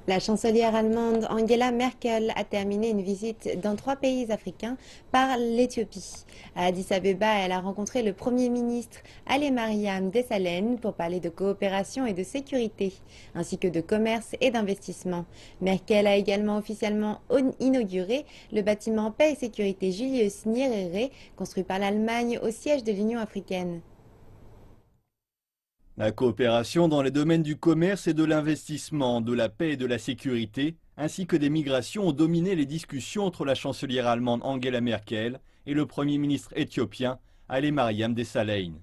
La chancelière allemande Angela Merkel a terminé une visite dans 3 pays africains par l'Éthiopie. À Addis Abeba, elle a rencontré le Premier ministre Hailemariam Desalegn pour parler de coopération et de sécurité, ainsi que de commerce et d'investissement. Merkel a également officiellement inauguré le bâtiment Paix et Sécurité Julius Nyerere, construit par l'Allemagne au siège de l'Union africaine. La coopération dans les domaines du commerce et de l'investissement, de la paix et de la sécurité, ainsi que des migrations ont dominé les discussions entre la chancelière allemande Angela Merkel et le Premier ministre éthiopien Hailemariam Desalegn.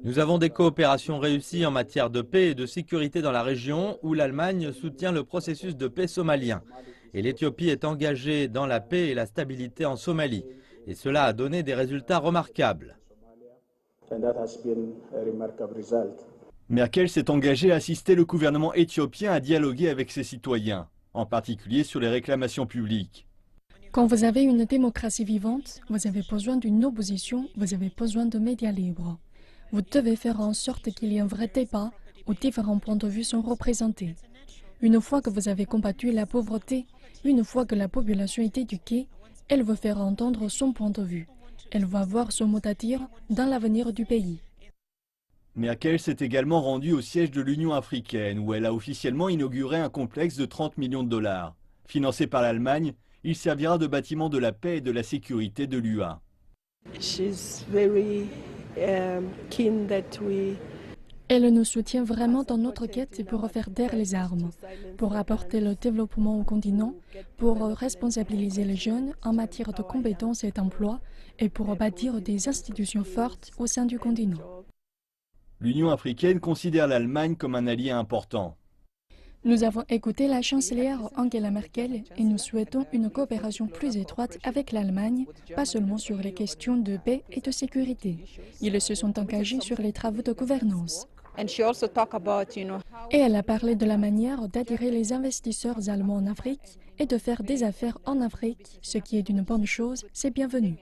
Nous avons des coopérations réussies en matière de paix et de sécurité dans la région où l'Allemagne soutient le processus de paix somalien. Et l'Éthiopie est engagée dans la paix et la stabilité en Somalie. Et cela a donné des résultats remarquables. Merkel s'est engagée à assister le gouvernement éthiopien à dialoguer avec ses citoyens, en particulier sur les réclamations publiques. Quand vous avez une démocratie vivante, vous avez besoin d'une opposition, vous avez besoin de médias libres. Vous devez faire en sorte qu'il y ait un vrai débat où différents points de vue sont représentés. Une fois que vous avez combattu la pauvreté, une fois que la population est éduquée, elle veut faire entendre son point de vue. Elle va avoir son mot à dire dans l'avenir du pays. Merkel s'est également rendue au siège de l'Union africaine, où elle a officiellement inauguré un complexe de 30 millions de dollars. Financé par l'Allemagne, il servira de bâtiment de la paix et de la sécurité de l'UA. Elle nous soutient vraiment dans notre quête pour faire taire les armes, pour apporter le développement au continent, pour responsabiliser les jeunes en matière de compétences et d'emploi et pour bâtir des institutions fortes au sein du continent. L'Union africaine considère l'Allemagne comme un allié important. Nous avons écouté la chancelière Angela Merkel et nous souhaitons une coopération plus étroite avec l'Allemagne, pas seulement sur les questions de paix et de sécurité. Ils se sont engagés sur les travaux de gouvernance. Et elle a parlé de la manière d'attirer les investisseurs allemands en Afrique et de faire des affaires en Afrique, ce qui est une bonne chose, c'est bienvenu.